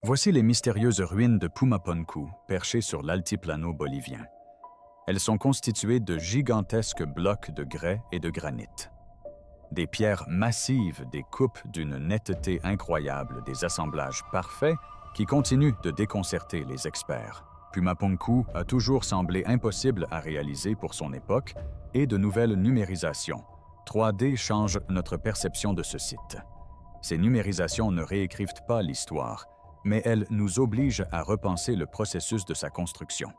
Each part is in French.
Voici les mystérieuses ruines de Pumapunku, perchées sur l'altiplano bolivien. Elles sont constituées de gigantesques blocs de grès et de granit. Des pierres massives, des coupes d'une netteté incroyable, des assemblages parfaits qui continuent de déconcerter les experts. Pumapunku a toujours semblé impossible à réaliser pour son époque et de nouvelles numérisations. 3D changent notre perception de ce site. Ces numérisations ne réécrivent pas l'histoire, mais elles nous obligent à repenser le processus de sa construction.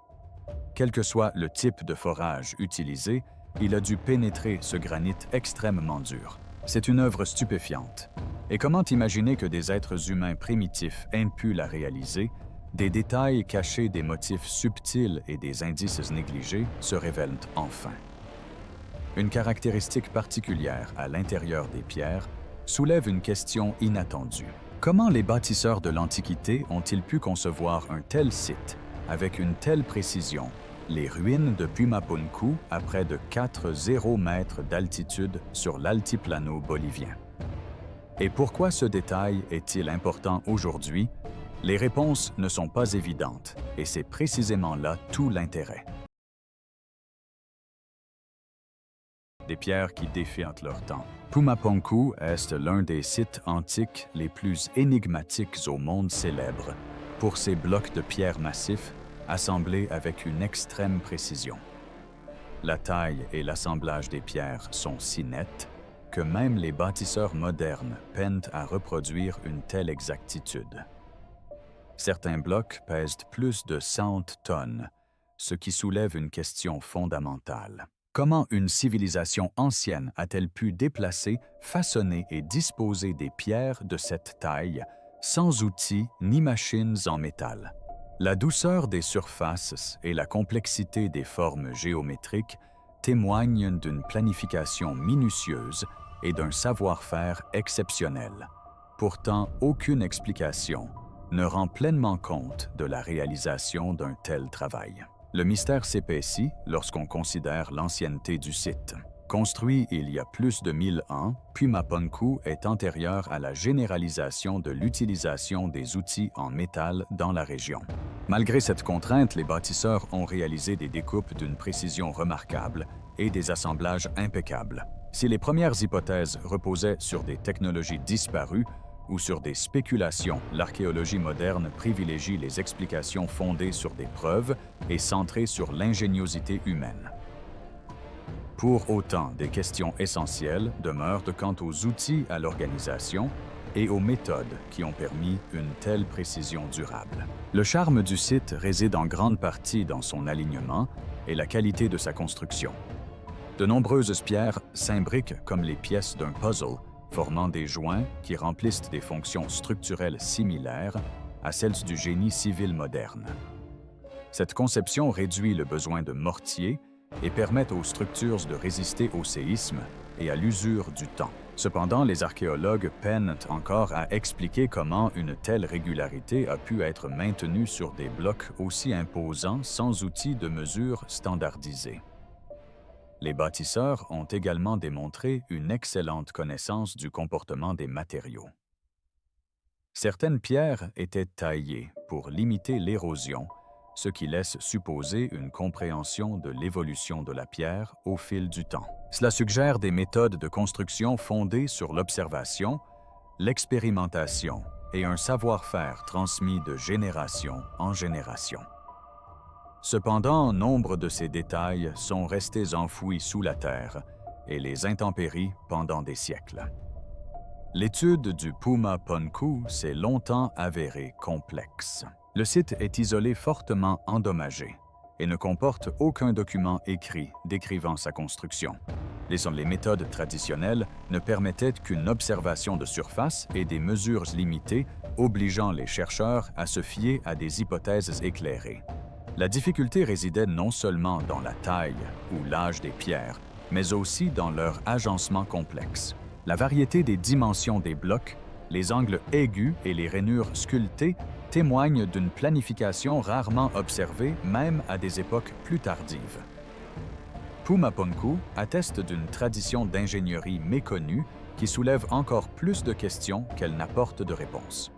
Quel que soit le type de forage utilisé, il a dû pénétrer ce granit extrêmement dur. C'est une œuvre stupéfiante. Et comment imaginer que des êtres humains primitifs aient pu la réaliser? Des détails cachés, des motifs subtils et des indices négligés se révèlent enfin. Une caractéristique particulière à l'intérieur des pierres soulève une question inattendue. Comment les bâtisseurs de l'Antiquité ont-ils pu concevoir un tel site avec une telle précision, les ruines de Pumapunku à près de 4,0 mètres d'altitude sur l'altiplano bolivien? Et pourquoi ce détail est-il important aujourd'hui? Les réponses ne sont pas évidentes, et c'est précisément là tout l'intérêt. Des pierres qui défient leur temps. Pumapunku est l'un des sites antiques les plus énigmatiques au monde célèbre pour ses blocs de pierre massifs assemblés avec une extrême précision. La taille et l'assemblage des pierres sont si nets que même les bâtisseurs modernes peinent à reproduire une telle exactitude. Certains blocs pèsent plus de 100 tonnes, ce qui soulève une question fondamentale. Comment une civilisation ancienne a-t-elle pu déplacer, façonner et disposer des pierres de cette taille sans outils ni machines en métal? La douceur des surfaces et la complexité des formes géométriques témoignent d'une planification minutieuse et d'un savoir-faire exceptionnel. Pourtant, aucune explication ne rend pleinement compte de la réalisation d'un tel travail. Le mystère s'épaissit lorsqu'on considère l'ancienneté du site. Construit il y a plus de 1000 ans, Pumapunku est antérieur à la généralisation de l'utilisation des outils en métal dans la région. Malgré cette contrainte, les bâtisseurs ont réalisé des découpes d'une précision remarquable et des assemblages impeccables. Si les premières hypothèses reposaient sur des technologies disparues, ou sur des spéculations, l'archéologie moderne privilégie les explications fondées sur des preuves et centrées sur l'ingéniosité humaine. Pour autant, des questions essentielles demeurent quant aux outils à l'organisation et aux méthodes qui ont permis une telle précision durable. Le charme du site réside en grande partie dans son alignement et la qualité de sa construction. De nombreuses pierres s'imbriquent comme les pièces d'un puzzle, formant des joints qui remplissent des fonctions structurelles similaires à celles du génie civil moderne. Cette conception réduit le besoin de mortier et permet aux structures de résister au séisme et à l'usure du temps. Cependant, les archéologues peinent encore à expliquer comment une telle régularité a pu être maintenue sur des blocs aussi imposants sans outils de mesure standardisés. Les bâtisseurs ont également démontré une excellente connaissance du comportement des matériaux. Certaines pierres étaient taillées pour limiter l'érosion, ce qui laisse supposer une compréhension de l'évolution de la pierre au fil du temps. Cela suggère des méthodes de construction fondées sur l'observation, l'expérimentation et un savoir-faire transmis de génération en génération. Cependant, nombre de ces détails sont restés enfouis sous la terre et les intempéries pendant des siècles. L'étude du Pumapunku s'est longtemps avérée complexe. Le site est isolé fortement endommagé et ne comporte aucun document écrit décrivant sa construction. Les méthodes traditionnelles ne permettaient qu'une observation de surface et des mesures limitées, obligeant les chercheurs à se fier à des hypothèses éclairées. La difficulté résidait non seulement dans la taille ou l'âge des pierres, mais aussi dans leur agencement complexe. La variété des dimensions des blocs, les angles aigus et les rainures sculptées témoignent d'une planification rarement observée même à des époques plus tardives. Pumapunku atteste d'une tradition d'ingénierie méconnue qui soulève encore plus de questions qu'elle n'apporte de réponses.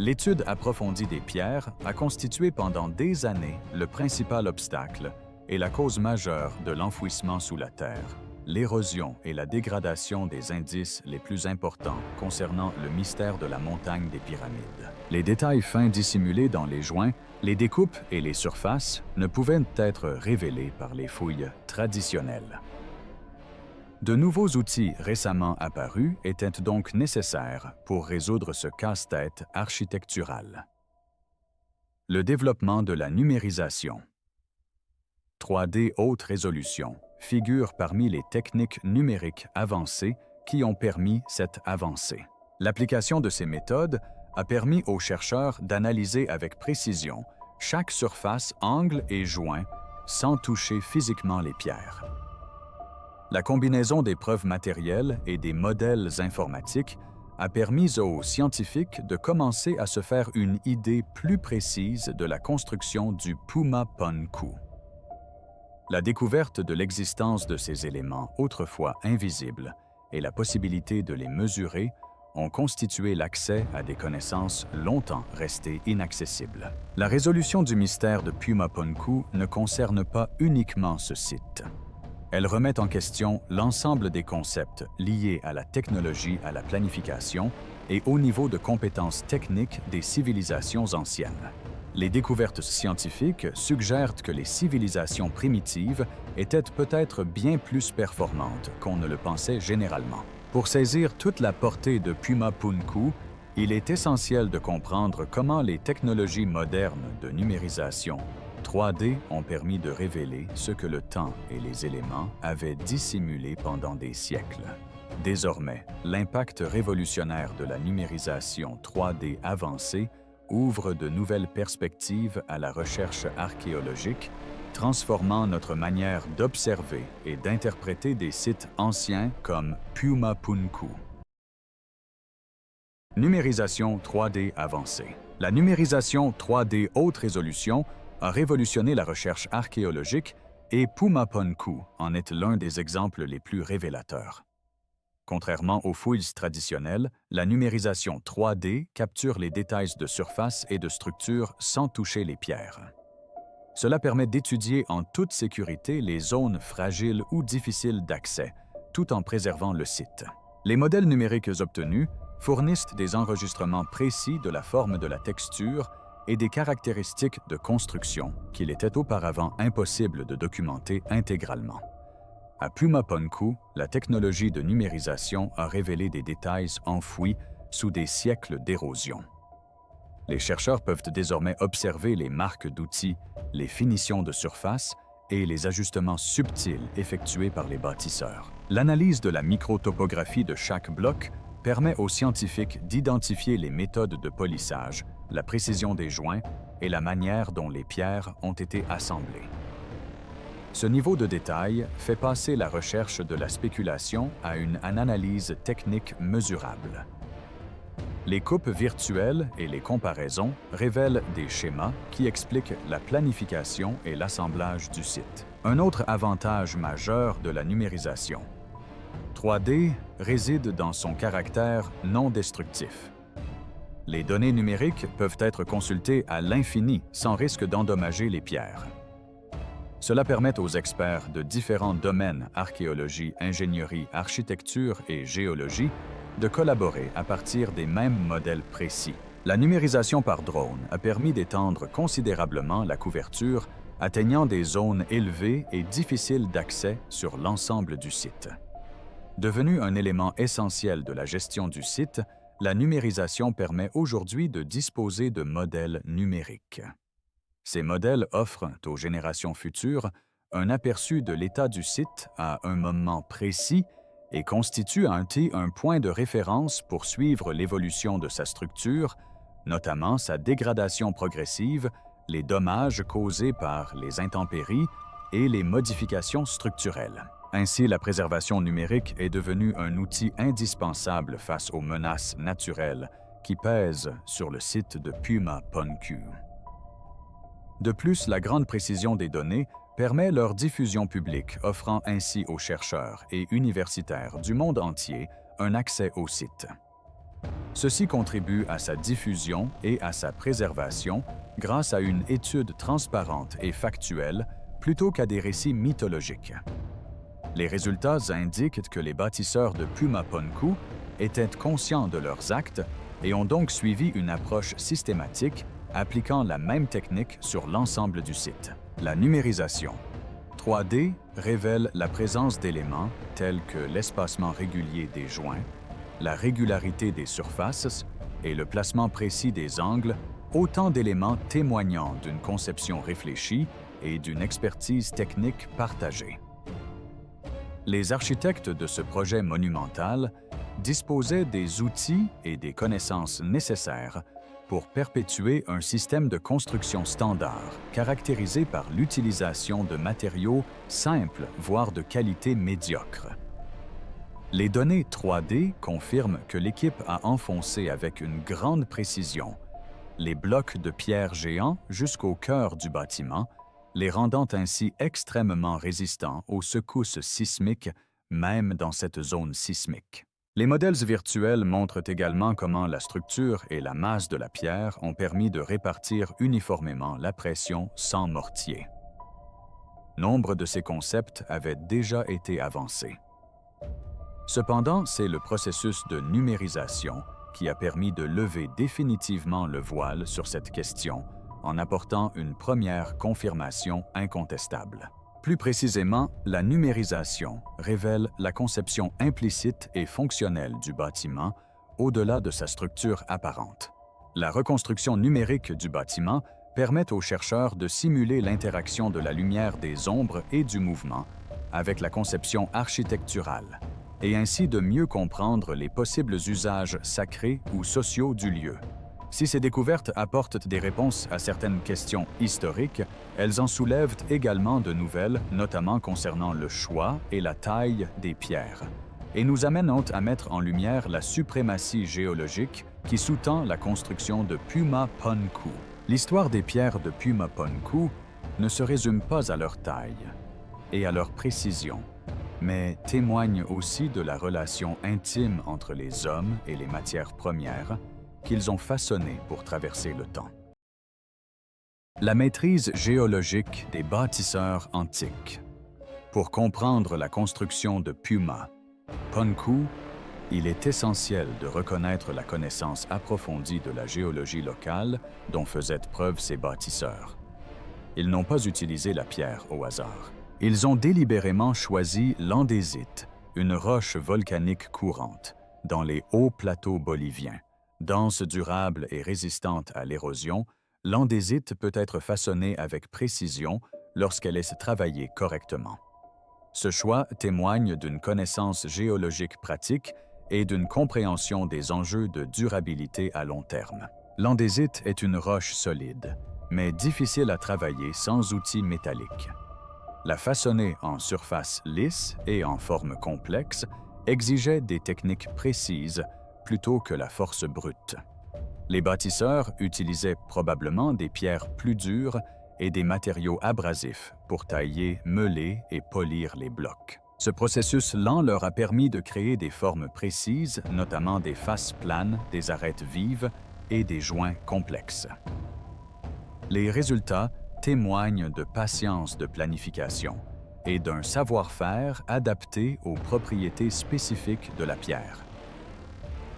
L'étude approfondie des pierres a constitué pendant des années le principal obstacle et la cause majeure de l'enfouissement sous la terre, l'érosion et la dégradation des indices les plus importants concernant le mystère de la montagne des pyramides. Les détails fins dissimulés dans les joints, les découpes et les surfaces ne pouvaient être révélés par les fouilles traditionnelles. De nouveaux outils récemment apparus étaient donc nécessaires pour résoudre ce casse-tête architectural. Le développement de la numérisation. 3D haute résolution figure parmi les techniques numériques avancées qui ont permis cette avancée. L'application de ces méthodes a permis aux chercheurs d'analyser avec précision chaque surface, angle et joint sans toucher physiquement les pierres. La combinaison des preuves matérielles et des modèles informatiques a permis aux scientifiques de commencer à se faire une idée plus précise de la construction du Pumapunku. La découverte de l'existence de ces éléments autrefois invisibles et la possibilité de les mesurer ont constitué l'accès à des connaissances longtemps restées inaccessibles. La résolution du mystère de Pumapunku ne concerne pas uniquement ce site. Elle remet en question l'ensemble des concepts liés à la technologie, à la planification et au niveau de compétences techniques des civilisations anciennes. Les découvertes scientifiques suggèrent que les civilisations primitives étaient peut-être bien plus performantes qu'on ne le pensait généralement. Pour saisir toute la portée de Pumapunku, il est essentiel de comprendre comment les technologies modernes de numérisation 3D ont permis de révéler ce que le temps et les éléments avaient dissimulé pendant des siècles. Désormais, l'impact révolutionnaire de la numérisation 3D avancée ouvre de nouvelles perspectives à la recherche archéologique, transformant notre manière d'observer et d'interpréter des sites anciens comme Pumapunku. Numérisation 3D avancée. La numérisation 3D haute résolution a révolutionné la recherche archéologique et Pumapunku en est l'un des exemples les plus révélateurs. Contrairement aux fouilles traditionnelles, la numérisation 3D capture les détails de surface et de structure sans toucher les pierres. Cela permet d'étudier en toute sécurité les zones fragiles ou difficiles d'accès, tout en préservant le site. Les modèles numériques obtenus fournissent des enregistrements précis de la forme de la texture et des caractéristiques de construction qu'il était auparavant impossible de documenter intégralement. À Pumapunku, la technologie de numérisation a révélé des détails enfouis sous des siècles d'érosion. Les chercheurs peuvent désormais observer les marques d'outils, les finitions de surface et les ajustements subtils effectués par les bâtisseurs. L'analyse de la microtopographie de chaque bloc permet aux scientifiques d'identifier les méthodes de polissage, la précision des joints et la manière dont les pierres ont été assemblées. Ce niveau de détail fait passer la recherche de la spéculation à une analyse technique mesurable. Les coupes virtuelles et les comparaisons révèlent des schémas qui expliquent la planification et l'assemblage du site. Un autre avantage majeur de la numérisation 3D réside dans son caractère non destructif. Les données numériques peuvent être consultées à l'infini sans risque d'endommager les pierres. Cela permet aux experts de différents domaines, archéologie, ingénierie, architecture et géologie, de collaborer à partir des mêmes modèles précis. La numérisation par drone a permis d'étendre considérablement la couverture, atteignant des zones élevées et difficiles d'accès sur l'ensemble du site. Devenue un élément essentiel de la gestion du site, la numérisation permet aujourd'hui de disposer de modèles numériques. Ces modèles offrent aux générations futures un aperçu de l'état du site à un moment précis et constituent ainsi un point de référence pour suivre l'évolution de sa structure, notamment sa dégradation progressive, les dommages causés par les intempéries et les modifications structurelles. Ainsi, la préservation numérique est devenue un outil indispensable face aux menaces naturelles qui pèsent sur le site de Pumapunku. De plus, la grande précision des données permet leur diffusion publique, offrant ainsi aux chercheurs et universitaires du monde entier un accès au site. Ceci contribue à sa diffusion et à sa préservation grâce à une étude transparente et factuelle plutôt qu'à des récits mythologiques. Les résultats indiquent que les bâtisseurs de Pumapunku étaient conscients de leurs actes et ont donc suivi une approche systématique appliquant la même technique sur l'ensemble du site. La numérisation 3D révèle la présence d'éléments tels que l'espacement régulier des joints, la régularité des surfaces et le placement précis des angles, autant d'éléments témoignant d'une conception réfléchie et d'une expertise technique partagée. Les architectes de ce projet monumental disposaient des outils et des connaissances nécessaires pour perpétuer un système de construction standard caractérisé par l'utilisation de matériaux simples, voire de qualité médiocre. Les données 3D confirment que l'équipe a enfoncé avec une grande précision les blocs de pierre géants jusqu'au cœur du bâtiment, les rendant ainsi extrêmement résistants aux secousses sismiques, même dans cette zone sismique. Les modèles virtuels montrent également comment la structure et la masse de la pierre ont permis de répartir uniformément la pression sans mortier. Nombre de ces concepts avaient déjà été avancés. Cependant, c'est le processus de numérisation qui a permis de lever définitivement le voile sur cette question en apportant une première confirmation incontestable. Plus précisément, la numérisation révèle la conception implicite et fonctionnelle du bâtiment au-delà de sa structure apparente. La reconstruction numérique du bâtiment permet aux chercheurs de simuler l'interaction de la lumière des ombres et du mouvement avec la conception architecturale, et ainsi de mieux comprendre les possibles usages sacrés ou sociaux du lieu. Si ces découvertes apportent des réponses à certaines questions historiques, elles en soulèvent également de nouvelles, notamment concernant le choix et la taille des pierres, et nous amènent à mettre en lumière la suprématie géologique qui sous-tend la construction de Pumapunku. L'histoire des pierres de Pumapunku ne se résume pas à leur taille et à leur précision, mais témoigne aussi de la relation intime entre les hommes et les matières premières qu'ils ont façonnées pour traverser le temps. La maîtrise géologique des bâtisseurs antiques. Pour comprendre la construction de Pumapunku, il est essentiel de reconnaître la connaissance approfondie de la géologie locale dont faisaient preuve ces bâtisseurs. Ils n'ont pas utilisé la pierre au hasard. Ils ont délibérément choisi l'andésite, une roche volcanique courante, dans les hauts plateaux boliviens. Dense, durable et résistante à l'érosion, l'andésite peut être façonnée avec précision lorsqu'elle est travaillée correctement. Ce choix témoigne d'une connaissance géologique pratique et d'une compréhension des enjeux de durabilité à long terme. L'andésite est une roche solide, mais difficile à travailler sans outils métalliques. La façonner en surface lisse et en forme complexe exigeait des techniques précises plutôt que la force brute. Les bâtisseurs utilisaient probablement des pierres plus dures et des matériaux abrasifs pour tailler, meuler et polir les blocs. Ce processus lent leur a permis de créer des formes précises, notamment des faces planes, des arêtes vives et des joints complexes. Les résultats témoignent de patience de planification et d'un savoir-faire adapté aux propriétés spécifiques de la pierre.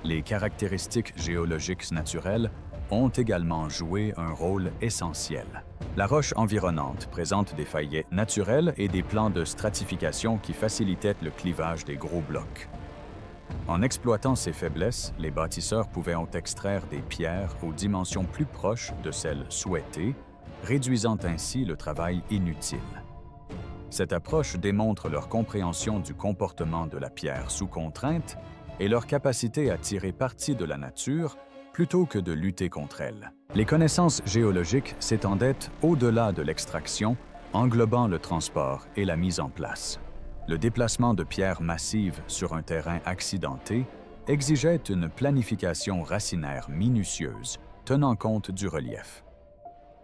Les caractéristiques géologiques naturelles ont également joué un rôle essentiel. La roche environnante présente des faillets naturels et des plans de stratification qui facilitaient le clivage des gros blocs. En exploitant ces faiblesses, les bâtisseurs pouvaient en extraire des pierres aux dimensions plus proches de celles souhaitées, réduisant ainsi le travail inutile. Cette approche démontre leur compréhension du comportement de la pierre sous contrainte et leur capacité à tirer parti de la nature plutôt que de lutter contre elle. Les connaissances géologiques s'étendaient au-delà de l'extraction, englobant le transport et la mise en place. Le déplacement de pierres massives sur un terrain accidenté exigeait une planification racinaire minutieuse, tenant compte du relief.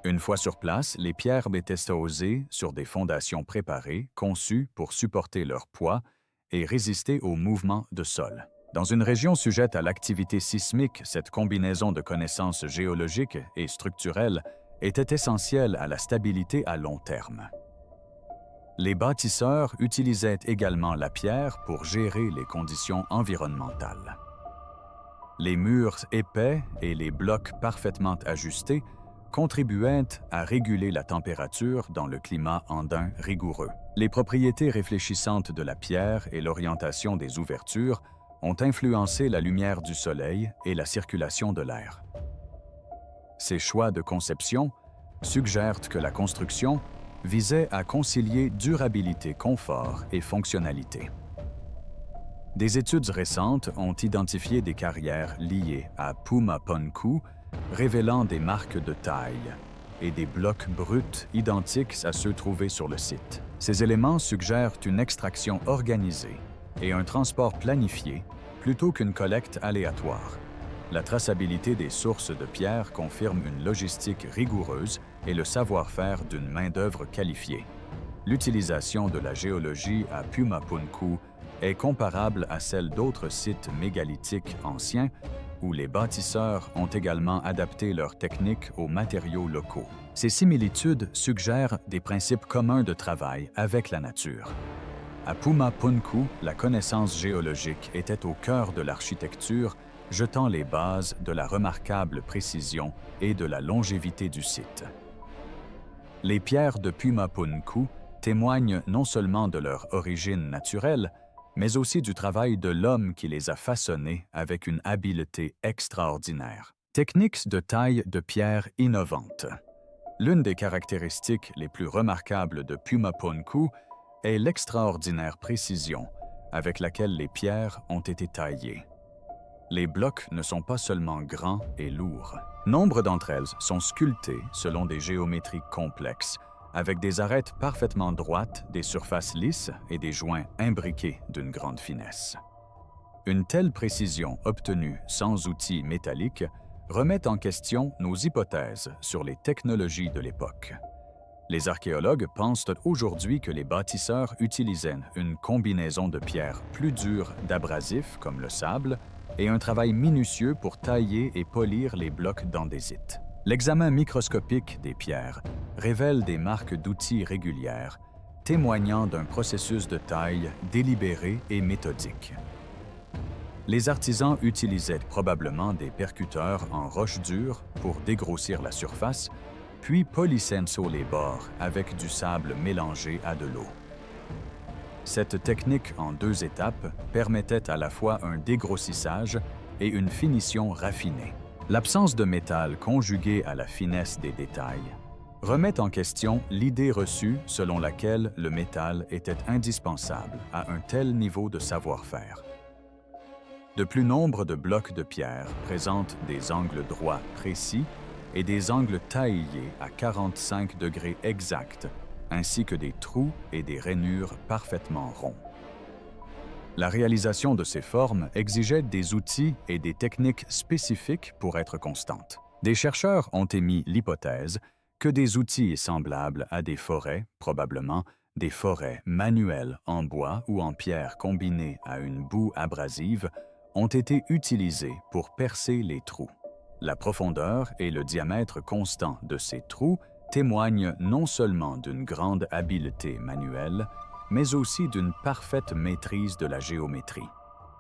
Une fois sur place, les pierres étaient posées sur des fondations préparées, conçues pour supporter leur poids et résister aux mouvements de sol. Dans une région sujette à l'activité sismique, cette combinaison de connaissances géologiques et structurelles était essentielle à la stabilité à long terme. Les bâtisseurs utilisaient également la pierre pour gérer les conditions environnementales. Les murs épais et les blocs parfaitement ajustés contribuaient à réguler la température dans le climat andin rigoureux. Les propriétés réfléchissantes de la pierre et l'orientation des ouvertures ont influencé la lumière du soleil et la circulation de l'air. Ces choix de conception suggèrent que la construction visait à concilier durabilité, confort et fonctionnalité. Des études récentes ont identifié des carrières liées à Pumapunku, révélant des marques de taille et des blocs bruts identiques à ceux trouvés sur le site. Ces éléments suggèrent une extraction organisée et un transport planifié plutôt qu'une collecte aléatoire. La traçabilité des sources de pierre confirme une logistique rigoureuse et le savoir-faire d'une main-d'œuvre qualifiée. L'utilisation de la géologie à Pumapunku est comparable à celle d'autres sites mégalithiques anciens où les bâtisseurs ont également adapté leurs techniques aux matériaux locaux. Ces similitudes suggèrent des principes communs de travail avec la nature. À Pumapunku, la connaissance géologique était au cœur de l'architecture, jetant les bases de la remarquable précision et de la longévité du site. Les pierres de Pumapunku témoignent non seulement de leur origine naturelle, mais aussi du travail de l'homme qui les a façonnées avec une habileté extraordinaire. Techniques de taille de pierre innovantes. L'une des caractéristiques les plus remarquables de Pumapunku est l'extraordinaire précision avec laquelle les pierres ont été taillées. Les blocs ne sont pas seulement grands et lourds. Nombre d'entre elles sont sculptées selon des géométries complexes, avec des arêtes parfaitement droites, des surfaces lisses et des joints imbriqués d'une grande finesse. Une telle précision obtenue sans outils métalliques remet en question nos hypothèses sur les technologies de l'époque. Les archéologues pensent aujourd'hui que les bâtisseurs utilisaient une combinaison de pierres plus dures d'abrasifs comme le sable et un travail minutieux pour tailler et polir les blocs d'andésite. L'examen microscopique des pierres révèle des marques d'outils régulières, témoignant d'un processus de taille délibéré et méthodique. Les artisans utilisaient probablement des percuteurs en roche dure pour dégrossir la surface, puis polissaient les bords avec du sable mélangé à de l'eau. Cette technique en 2 étapes permettait à la fois un dégrossissage et une finition raffinée. L'absence de métal conjuguée à la finesse des détails remet en question l'idée reçue selon laquelle le métal était indispensable à un tel niveau de savoir-faire. De plus nombre de blocs de pierre présentent des angles droits précis et des angles taillés à 45 degrés exacts, ainsi que des trous et des rainures parfaitement ronds. La réalisation de ces formes exigeait des outils et des techniques spécifiques pour être constante. Des chercheurs ont émis l'hypothèse que des outils semblables à des forêts, probablement des forêts manuelles en bois ou en pierre combinées à une boue abrasive, ont été utilisés pour percer les trous. La profondeur et le diamètre constant de ces trous témoignent non seulement d'une grande habileté manuelle, mais aussi d'une parfaite maîtrise de la géométrie.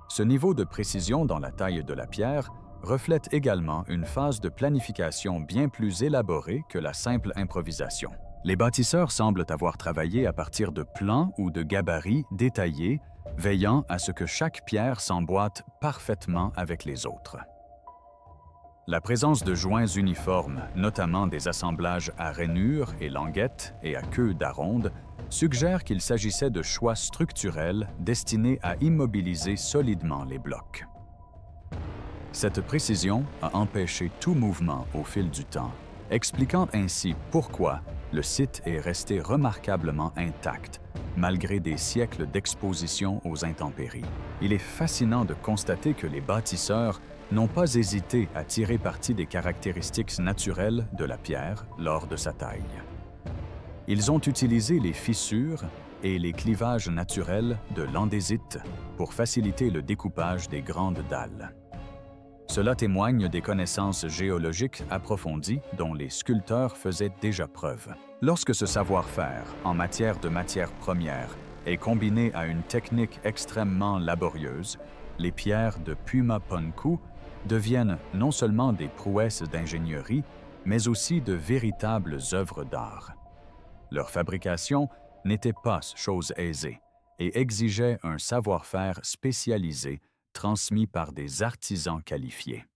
Ce niveau de précision dans la taille de la pierre reflète également une phase de planification bien plus élaborée que la simple improvisation. Les bâtisseurs semblent avoir travaillé à partir de plans ou de gabarits détaillés, veillant à ce que chaque pierre s'emboîte parfaitement avec les autres. La présence de joints uniformes, notamment des assemblages à rainures et languettes et à queue d'aronde, suggère qu'il s'agissait de choix structurels destinés à immobiliser solidement les blocs. Cette précision a empêché tout mouvement au fil du temps, expliquant ainsi pourquoi le site est resté remarquablement intact, malgré des siècles d'exposition aux intempéries. Il est fascinant de constater que les bâtisseurs n'ont pas hésité à tirer parti des caractéristiques naturelles de la pierre lors de sa taille. Ils ont utilisé les fissures et les clivages naturels de l'andésite pour faciliter le découpage des grandes dalles. Cela témoigne des connaissances géologiques approfondies dont les sculpteurs faisaient déjà preuve. Lorsque ce savoir-faire en matière de matières premières est combiné à une technique extrêmement laborieuse, les pierres de Pumapunku deviennent non seulement des prouesses d'ingénierie, mais aussi de véritables œuvres d'art. Leur fabrication n'était pas chose aisée et exigeait un savoir-faire spécialisé transmis par des artisans qualifiés.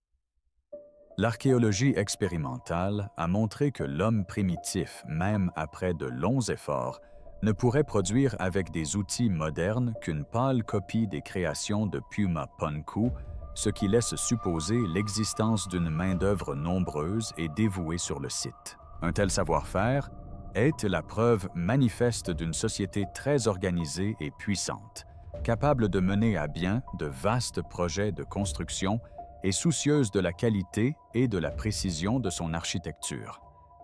L'archéologie expérimentale a montré que l'homme primitif, même après de longs efforts, ne pourrait produire avec des outils modernes qu'une pâle copie des créations de Pumapunku, ce qui laisse supposer l'existence d'une main-d'œuvre nombreuse et dévouée sur le site. Un tel savoir-faire est la preuve manifeste d'une société très organisée et puissante, capable de mener à bien de vastes projets de construction et soucieuse de la qualité et de la précision de son architecture.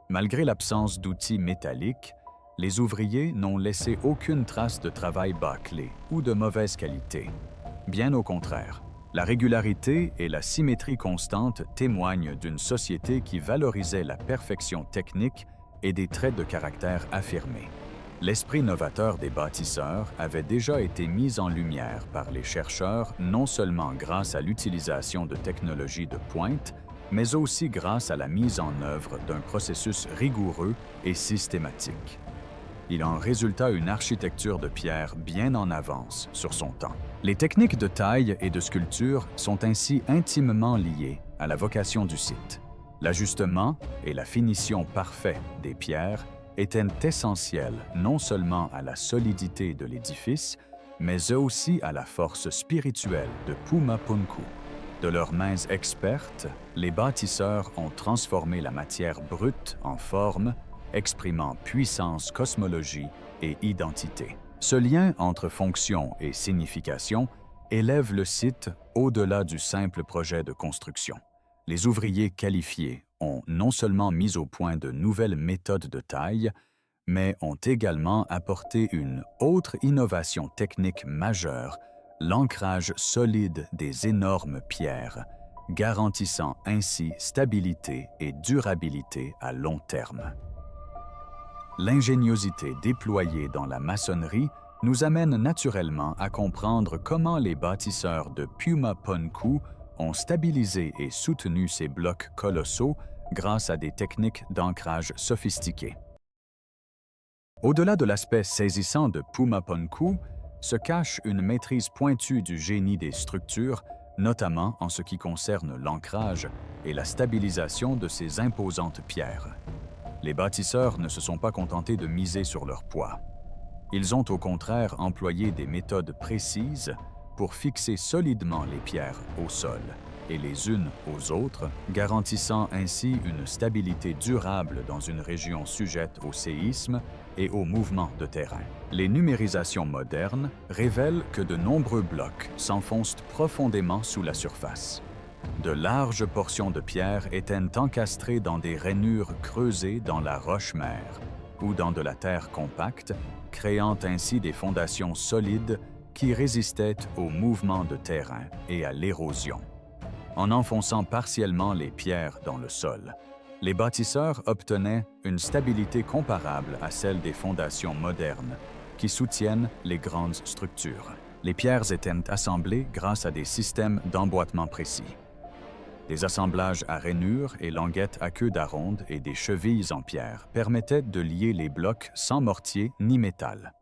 Malgré l'absence d'outils métalliques, les ouvriers n'ont laissé aucune trace de travail bâclé ou de mauvaise qualité. Bien au contraire, la régularité et la symétrie constante témoignent d'une société qui valorisait la perfection technique et des traits de caractère affirmés. L'esprit novateur des bâtisseurs avait déjà été mis en lumière par les chercheurs non seulement grâce à l'utilisation de technologies de pointe, mais aussi grâce à la mise en œuvre d'un processus rigoureux et systématique. Il en résulta une architecture de pierre bien en avance sur son temps. Les techniques de taille et de sculpture sont ainsi intimement liées à la vocation du site. L'ajustement et la finition parfaite des pierres étaient essentiels non seulement à la solidité de l'édifice, mais aussi à la force spirituelle de Pumapunku. De leurs mains expertes, les bâtisseurs ont transformé la matière brute en forme, exprimant puissance, cosmologie et identité. Ce lien entre fonction et signification élève le site au-delà du simple projet de construction. Les ouvriers qualifiés ont non seulement mis au point de nouvelles méthodes de taille, mais ont également apporté une autre innovation technique majeure, l'ancrage solide des énormes pierres, garantissant ainsi stabilité et durabilité à long terme. L'ingéniosité déployée dans la maçonnerie nous amène naturellement à comprendre comment les bâtisseurs de Pumapunku ont stabilisé et soutenu ces blocs colossaux grâce à des techniques d'ancrage sophistiquées. Au-delà de l'aspect saisissant de Pumapunku, se cache une maîtrise pointue du génie des structures, notamment en ce qui concerne l'ancrage et la stabilisation de ces imposantes pierres. Les bâtisseurs ne se sont pas contentés de miser sur leur poids. Ils ont au contraire employé des méthodes précises pour fixer solidement les pierres au sol et les unes aux autres, garantissant ainsi une stabilité durable dans une région sujette au séisme et aux mouvements de terrain. Les numérisations modernes révèlent que de nombreux blocs s'enfoncent profondément sous la surface. De larges portions de pierre étaient encastrées dans des rainures creusées dans la roche-mère ou dans de la terre compacte, créant ainsi des fondations solides qui résistaient aux mouvements de terrain et à l'érosion. En enfonçant partiellement les pierres dans le sol, les bâtisseurs obtenaient une stabilité comparable à celle des fondations modernes qui soutiennent les grandes structures. Les pierres étaient assemblées grâce à des systèmes d'emboîtement précis. Des assemblages à rainures et languettes à queue d'aronde et des chevilles en pierre permettaient de lier les blocs sans mortier ni métal.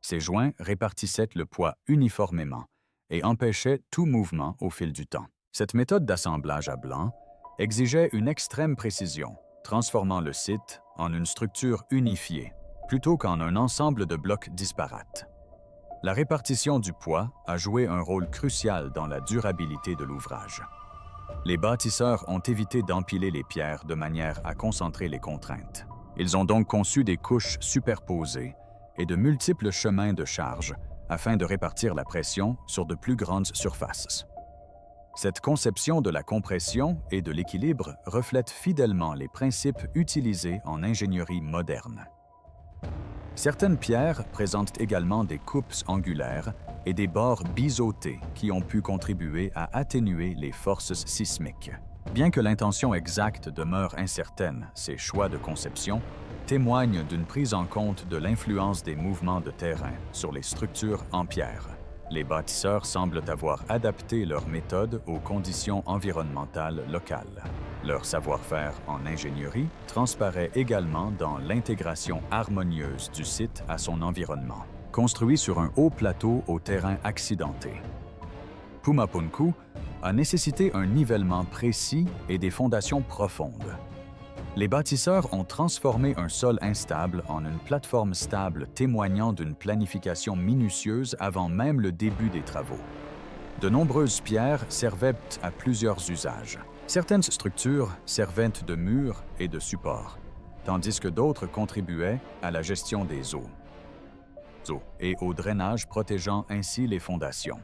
Ces joints répartissaient le poids uniformément et empêchaient tout mouvement au fil du temps. Cette méthode d'assemblage à blanc exigeait une extrême précision, transformant le site en une structure unifiée, plutôt qu'en un ensemble de blocs disparates. La répartition du poids a joué un rôle crucial dans la durabilité de l'ouvrage. Les bâtisseurs ont évité d'empiler les pierres de manière à concentrer les contraintes. Ils ont donc conçu des couches superposées et de multiples chemins de charge afin de répartir la pression sur de plus grandes surfaces. Cette conception de la compression et de l'équilibre reflète fidèlement les principes utilisés en ingénierie moderne. Certaines pierres présentent également des coupes angulaires et des bords biseautés qui ont pu contribuer à atténuer les forces sismiques. Bien que l'intention exacte demeure incertaine, ces choix de conception témoignent d'une prise en compte de l'influence des mouvements de terrain sur les structures en pierre. Les bâtisseurs semblent avoir adapté leurs méthodes aux conditions environnementales locales. Leur savoir-faire en ingénierie transparaît également dans l'intégration harmonieuse du site à son environnement, construit sur un haut plateau au terrain accidenté. Pumapunku a nécessité un nivellement précis et des fondations profondes. Les bâtisseurs ont transformé un sol instable en une plateforme stable témoignant d'une planification minutieuse avant même le début des travaux. De nombreuses pierres servaient à plusieurs usages. Certaines structures servaient de murs et de supports, tandis que d'autres contribuaient à la gestion des eaux et au drainage, protégeant ainsi les fondations.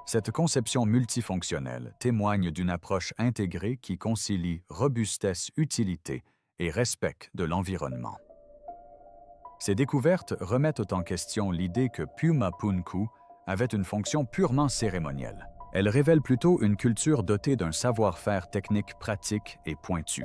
Cette conception multifonctionnelle témoigne d'une approche intégrée qui concilie robustesse, utilité et respect de l'environnement. Ces découvertes remettent en question l'idée que Pumapunku avait une fonction purement cérémonielle. Elles révèlent plutôt une culture dotée d'un savoir-faire technique pratique et pointu.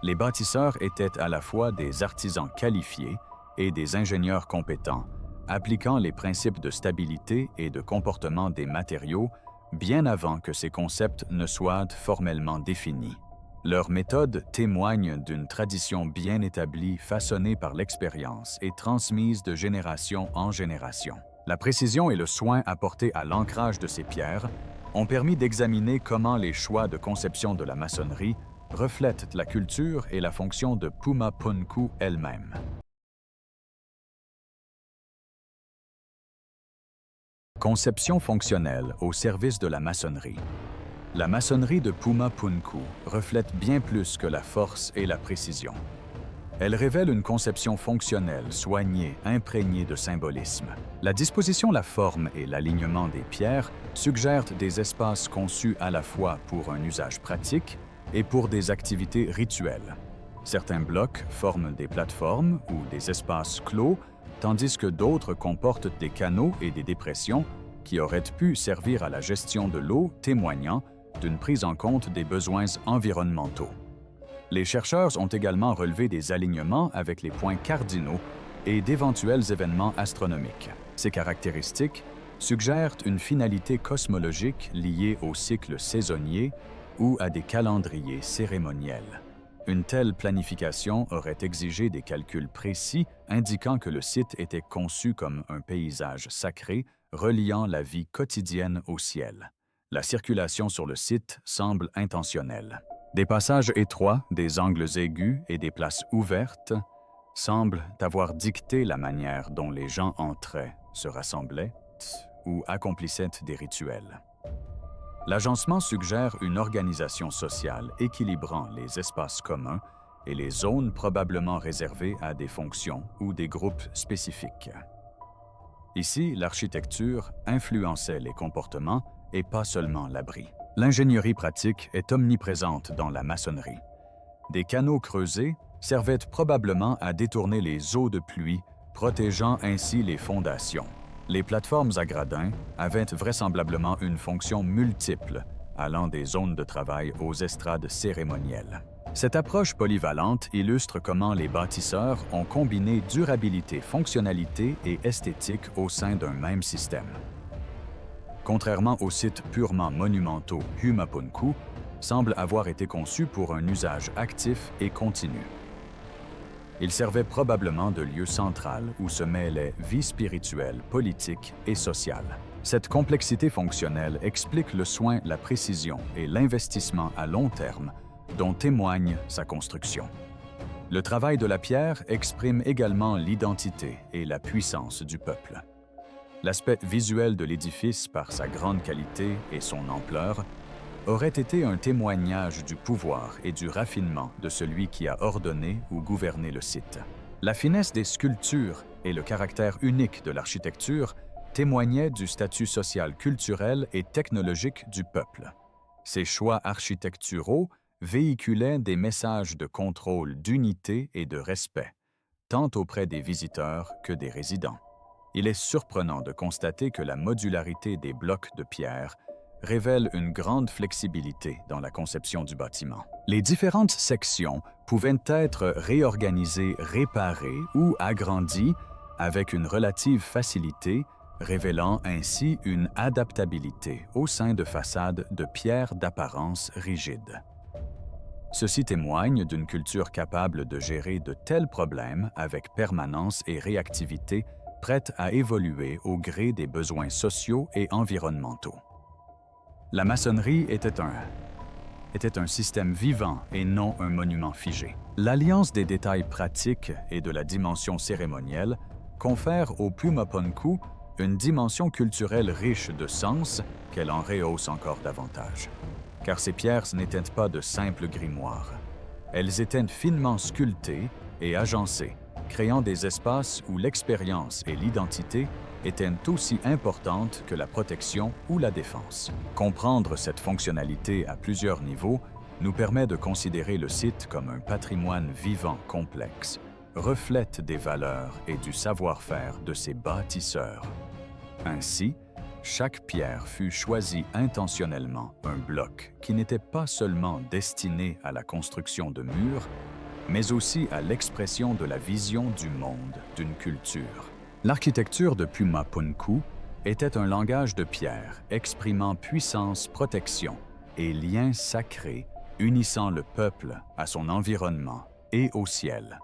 Les bâtisseurs étaient à la fois des artisans qualifiés et des ingénieurs compétents, appliquant les principes de stabilité et de comportement des matériaux bien avant que ces concepts ne soient formellement définis. Leurs méthodes témoignent d'une tradition bien établie, façonnée par l'expérience et transmise de génération en génération. La précision et le soin apportés à l'ancrage de ces pierres ont permis d'examiner comment les choix de conception de la maçonnerie reflètent la culture et la fonction de Pumapunku elle-même. Conception fonctionnelle au service de la maçonnerie. La maçonnerie de Pumapunku reflète bien plus que la force et la précision. Elle révèle une conception fonctionnelle, soignée, imprégnée de symbolisme. La disposition, la forme et l'alignement des pierres suggèrent des espaces conçus à la fois pour un usage pratique et pour des activités rituelles. Certains blocs forment des plateformes ou des espaces clos, tandis que d'autres comportent des canaux et des dépressions qui auraient pu servir à la gestion de l'eau, témoignant d'une prise en compte des besoins environnementaux. Les chercheurs ont également relevé des alignements avec les points cardinaux et d'éventuels événements astronomiques. Ces caractéristiques suggèrent une finalité cosmologique liée au cycle saisonnier ou à des calendriers cérémoniels. Une telle planification aurait exigé des calculs précis indiquant que le site était conçu comme un paysage sacré reliant la vie quotidienne au ciel. La circulation sur le site semble intentionnelle. Des passages étroits, des angles aigus et des places ouvertes semblent avoir dicté la manière dont les gens entraient, se rassemblaient ou accomplissaient des rituels. L'agencement suggère une organisation sociale équilibrant les espaces communs et les zones probablement réservées à des fonctions ou des groupes spécifiques. Ici, l'architecture influençait les comportements et pas seulement l'abri. L'ingénierie pratique est omniprésente dans la maçonnerie. Des canaux creusés servaient probablement à détourner les eaux de pluie, protégeant ainsi les fondations. Les plateformes à gradins avaient vraisemblablement une fonction multiple, allant des zones de travail aux estrades cérémonielles. Cette approche polyvalente illustre comment les bâtisseurs ont combiné durabilité, fonctionnalité et esthétique au sein d'un même système. Contrairement aux sites purement monumentaux, Pumapunku semble avoir été conçu pour un usage actif et continu. Il servait probablement de lieu central où se mêlaient vie spirituelle, politique et sociale. Cette complexité fonctionnelle explique le soin, la précision et l'investissement à long terme dont témoigne sa construction. Le travail de la pierre exprime également l'identité et la puissance du peuple. L'aspect visuel de l'édifice, par sa grande qualité et son ampleur, aurait été un témoignage du pouvoir et du raffinement de celui qui a ordonné ou gouverné le site. La finesse des sculptures et le caractère unique de l'architecture témoignaient du statut social, culturel et technologique du peuple. Ces choix architecturaux véhiculaient des messages de contrôle, d'unité et de respect, tant auprès des visiteurs que des résidents. Il est surprenant de constater que la modularité des blocs de pierre révèle une grande flexibilité dans la conception du bâtiment. Les différentes sections pouvaient être réorganisées, réparées ou agrandies avec une relative facilité, révélant ainsi une adaptabilité au sein de façades de pierre d'apparence rigide. Ceci témoigne d'une culture capable de gérer de tels problèmes avec permanence et réactivité, prête à évoluer au gré des besoins sociaux et environnementaux. La maçonnerie était un système vivant et non un monument figé. L'alliance des détails pratiques et de la dimension cérémonielle confère au Pumapunku une dimension culturelle riche de sens qu'elle en rehausse encore davantage. Car ces pierres n'étaient pas de simples grimoires. Elles étaient finement sculptées et agencées, créant des espaces où l'expérience et l'identité étaient aussi importantes que la protection ou la défense. Comprendre cette fonctionnalité à plusieurs niveaux nous permet de considérer le site comme un patrimoine vivant complexe, reflète des valeurs et du savoir-faire de ses bâtisseurs. Ainsi, chaque pierre fut choisie intentionnellement un bloc qui n'était pas seulement destiné à la construction de murs, mais aussi à l'expression de la vision du monde d'une culture. L'architecture de Pumapunku était un langage de pierre exprimant puissance, protection et lien sacré unissant le peuple à son environnement et au ciel.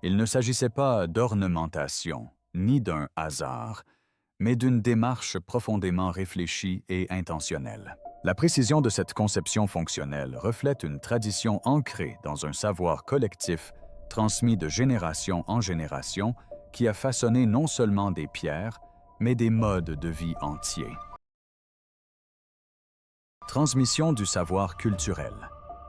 Il ne s'agissait pas d'ornementation ni d'un hasard, mais d'une démarche profondément réfléchie et intentionnelle. La précision de cette conception fonctionnelle reflète une tradition ancrée dans un savoir collectif transmis de génération en génération qui a façonné non seulement des pierres, mais des modes de vie entiers. Transmission du savoir culturel.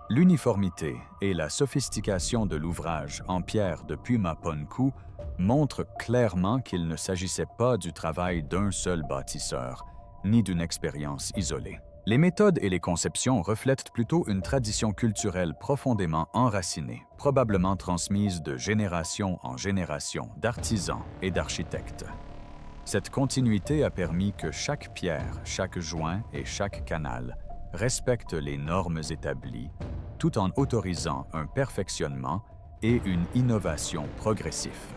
L'uniformité et la sophistication de l'ouvrage en pierre de Pumapunku montrent clairement qu'il ne s'agissait pas du travail d'un seul bâtisseur, ni d'une expérience isolée. Les méthodes et les conceptions reflètent plutôt une tradition culturelle profondément enracinée, probablement transmise de génération en génération d'artisans et d'architectes. Cette continuité a permis que chaque pierre, chaque joint et chaque canal respectent les normes établies, tout en autorisant un perfectionnement et une innovation progressifs.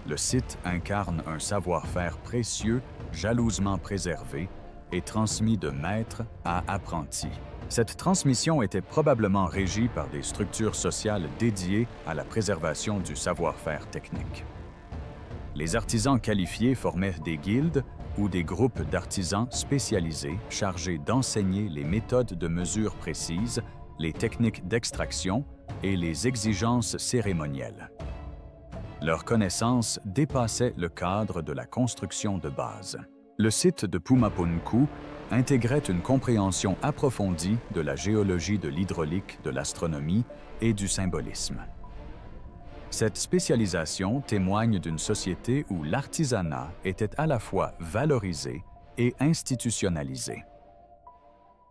Le site incarne un savoir-faire précieux, jalousement préservé et transmis de maître à apprenti. Cette transmission était probablement régie par des structures sociales dédiées à la préservation du savoir-faire technique. Les artisans qualifiés formaient des guildes ou des groupes d'artisans spécialisés chargés d'enseigner les méthodes de mesure précises, les techniques d'extraction et les exigences cérémonielles. Leur connaissance dépassait le cadre de la construction de base. Le site de Pumapunku intégrait une compréhension approfondie de la géologie de l'hydraulique, de l'astronomie et du symbolisme. Cette spécialisation témoigne d'une société où l'artisanat était à la fois valorisé et institutionnalisé.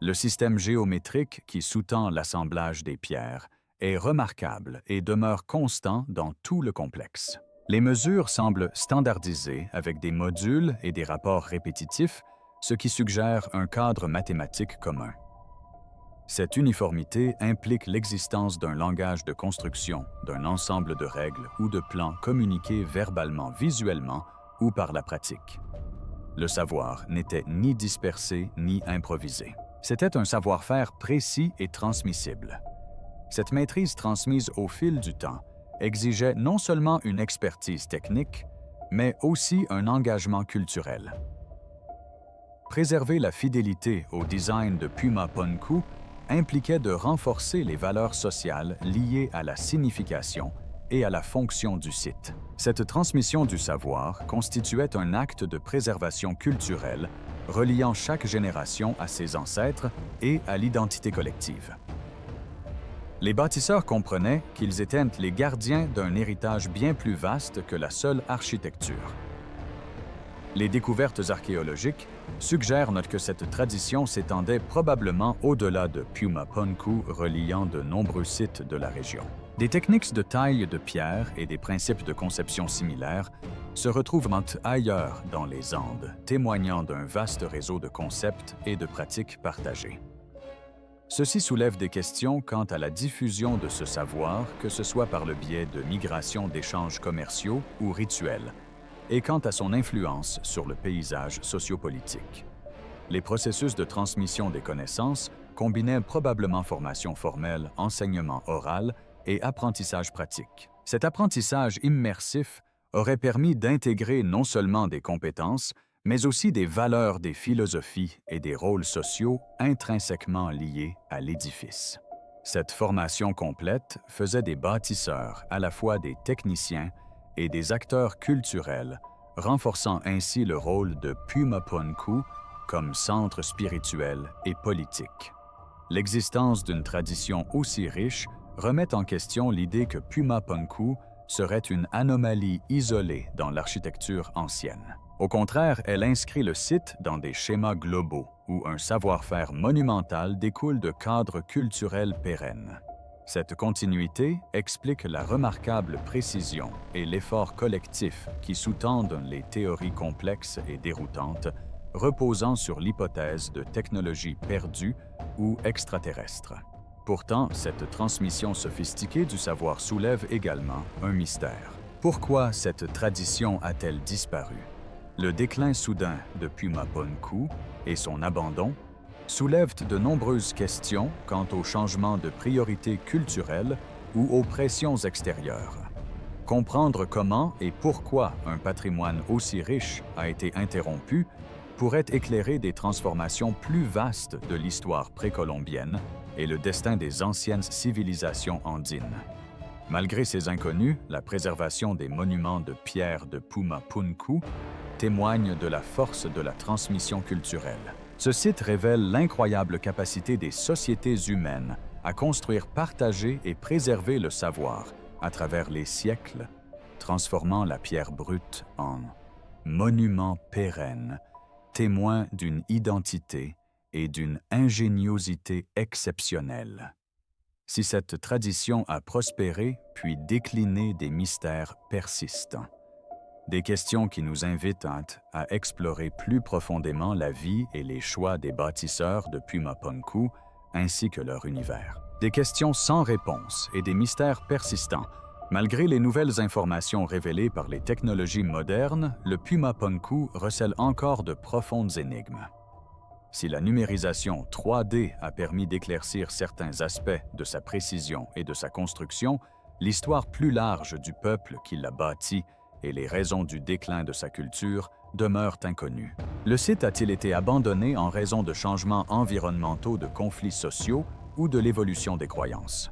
Le système géométrique qui sous-tend l'assemblage des pierres est remarquable et demeure constant dans tout le complexe. Les mesures semblent standardisées avec des modules et des rapports répétitifs, ce qui suggère un cadre mathématique commun. Cette uniformité implique l'existence d'un langage de construction, d'un ensemble de règles ou de plans communiqués verbalement, visuellement ou par la pratique. Le savoir n'était ni dispersé ni improvisé. C'était un savoir-faire précis et transmissible. Cette maîtrise transmise au fil du temps exigeait non seulement une expertise technique, mais aussi un engagement culturel. Préserver la fidélité au design de Pumapunku impliquait de renforcer les valeurs sociales liées à la signification et à la fonction du site. Cette transmission du savoir constituait un acte de préservation culturelle reliant chaque génération à ses ancêtres et à l'identité collective. Les bâtisseurs comprenaient qu'ils étaient les gardiens d'un héritage bien plus vaste que la seule architecture. Les découvertes archéologiques suggèrent que cette tradition s'étendait probablement au-delà de Pumapunku, reliant de nombreux sites de la région. Des techniques de taille de pierre et des principes de conception similaires se retrouvent ailleurs dans les Andes, témoignant d'un vaste réseau de concepts et de pratiques partagées. Ceci soulève des questions quant à la diffusion de ce savoir, que ce soit par le biais de migrations d'échanges commerciaux ou rituels, et quant à son influence sur le paysage sociopolitique. Les processus de transmission des connaissances combinaient probablement formation formelle, enseignement oral et apprentissage pratique. Cet apprentissage immersif aurait permis d'intégrer non seulement des compétences, mais aussi des valeurs, des philosophies et des rôles sociaux intrinsèquement liés à l'édifice. Cette formation complète faisait des bâtisseurs à la fois des techniciens et des acteurs culturels, renforçant ainsi le rôle de Pumapunku comme centre spirituel et politique. L'existence d'une tradition aussi riche remet en question l'idée que Pumapunku serait une anomalie isolée dans l'architecture ancienne. Au contraire, elle inscrit le site dans des schémas globaux où un savoir-faire monumental découle de cadres culturels pérennes. Cette continuité explique la remarquable précision et l'effort collectif qui sous-tendent les théories complexes et déroutantes, reposant sur l'hypothèse de technologies perdues ou extraterrestres. Pourtant, cette transmission sophistiquée du savoir soulève également un mystère. Pourquoi cette tradition a-t-elle disparu? Le déclin soudain de Pumapunku et son abandon soulèvent de nombreuses questions quant au changement de priorités culturelles ou aux pressions extérieures. Comprendre comment et pourquoi un patrimoine aussi riche a été interrompu pourrait éclairer des transformations plus vastes de l'histoire précolombienne et le destin des anciennes civilisations andines. Malgré ces inconnus, la préservation des monuments de pierre de Pumapunku témoigne de la force de la transmission culturelle. Ce site révèle l'incroyable capacité des sociétés humaines à construire, partager et préserver le savoir à travers les siècles, transformant la pierre brute en monument pérenne, témoin d'une identité et d'une ingéniosité exceptionnelle. Si cette tradition a prospéré puis décliné, des mystères persistants. Des questions qui nous invitent à explorer plus profondément la vie et les choix des bâtisseurs de Pumapunku ainsi que leur univers. Des questions sans réponse et des mystères persistants. Malgré les nouvelles informations révélées par les technologies modernes, le Pumapunku recèle encore de profondes énigmes. Si la numérisation 3D a permis d'éclaircir certains aspects de sa précision et de sa construction, l'histoire plus large du peuple qui l'a bâti et les raisons du déclin de sa culture demeurent inconnues. Le site a-t-il été abandonné en raison de changements environnementaux, de conflits sociaux ou de l'évolution des croyances?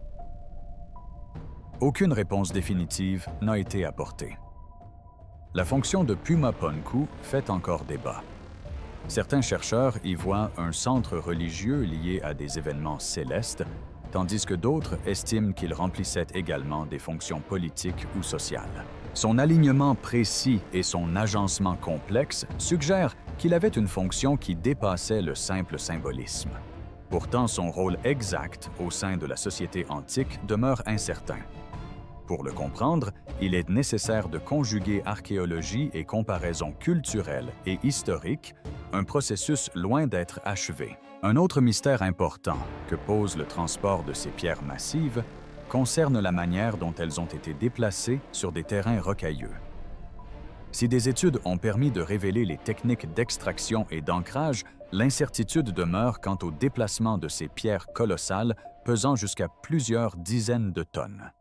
Aucune réponse définitive n'a été apportée. La fonction de Pumapunku fait encore débat. Certains chercheurs y voient un centre religieux lié à des événements célestes, tandis que d'autres estiment qu'il remplissait également des fonctions politiques ou sociales. Son alignement précis et son agencement complexe suggèrent qu'il avait une fonction qui dépassait le simple symbolisme. Pourtant, son rôle exact au sein de la société antique demeure incertain. Pour le comprendre, il est nécessaire de conjuguer archéologie et comparaison culturelle et historique, un processus loin d'être achevé. Un autre mystère important que pose le transport de ces pierres massives concerne la manière dont elles ont été déplacées sur des terrains rocailleux. Si des études ont permis de révéler les techniques d'extraction et d'ancrage, l'incertitude demeure quant au déplacement de ces pierres colossales pesant jusqu'à plusieurs dizaines de tonnes.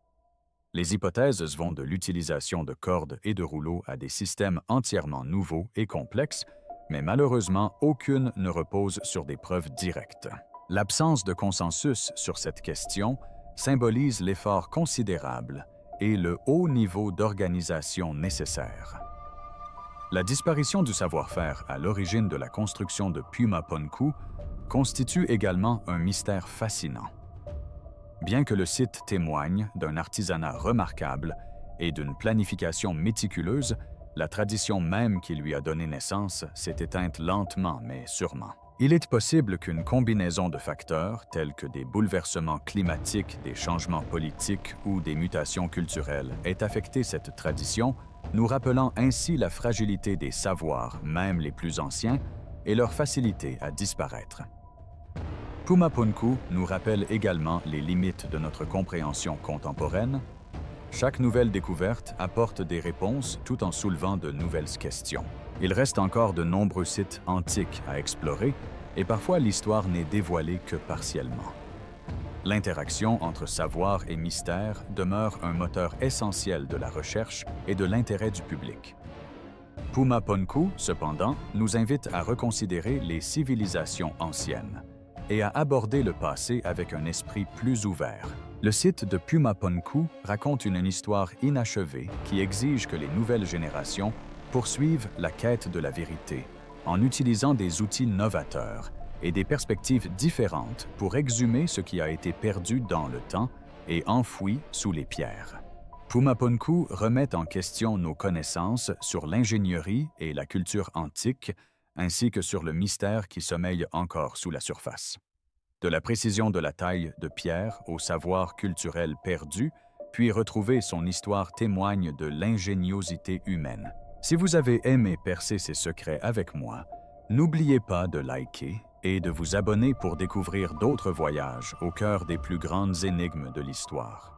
Les hypothèses vont de l'utilisation de cordes et de rouleaux à des systèmes entièrement nouveaux et complexes, mais malheureusement, aucune ne repose sur des preuves directes. L'absence de consensus sur cette question symbolise l'effort considérable et le haut niveau d'organisation nécessaire. La disparition du savoir-faire à l'origine de la construction de Pumapunku constitue également un mystère fascinant. Bien que le site témoigne d'un artisanat remarquable et d'une planification méticuleuse, La tradition même qui lui a donné naissance s'est éteinte lentement mais sûrement. Il est possible qu'une combinaison de facteurs, tels que des bouleversements climatiques, des changements politiques ou des mutations culturelles, ait affecté cette tradition, nous rappelant ainsi la fragilité des savoirs, même les plus anciens, et leur facilité à disparaître. Pumapunku nous rappelle également les limites de notre compréhension contemporaine. Chaque nouvelle découverte apporte des réponses tout en soulevant de nouvelles questions. Il reste encore de nombreux sites antiques à explorer et parfois l'histoire n'est dévoilée que partiellement. L'interaction entre savoir et mystère demeure un moteur essentiel de la recherche et de l'intérêt du public. Pumapunku, cependant, nous invite à reconsidérer les civilisations anciennes et à aborder le passé avec un esprit plus ouvert. Le site de Pumapunku raconte une histoire inachevée qui exige que les nouvelles générations poursuivent la quête de la vérité en utilisant des outils novateurs et des perspectives différentes pour exhumer ce qui a été perdu dans le temps et enfoui sous les pierres. Pumapunku remet en question nos connaissances sur l'ingénierie et la culture antique, ainsi que sur le mystère qui sommeille encore sous la surface. De la précision de la taille de pierre au savoir culturel perdu, puis retrouver son histoire témoigne de l'ingéniosité humaine. Si vous avez aimé percer ces secrets avec moi, n'oubliez pas de liker et de vous abonner pour découvrir d'autres voyages au cœur des plus grandes énigmes de l'histoire.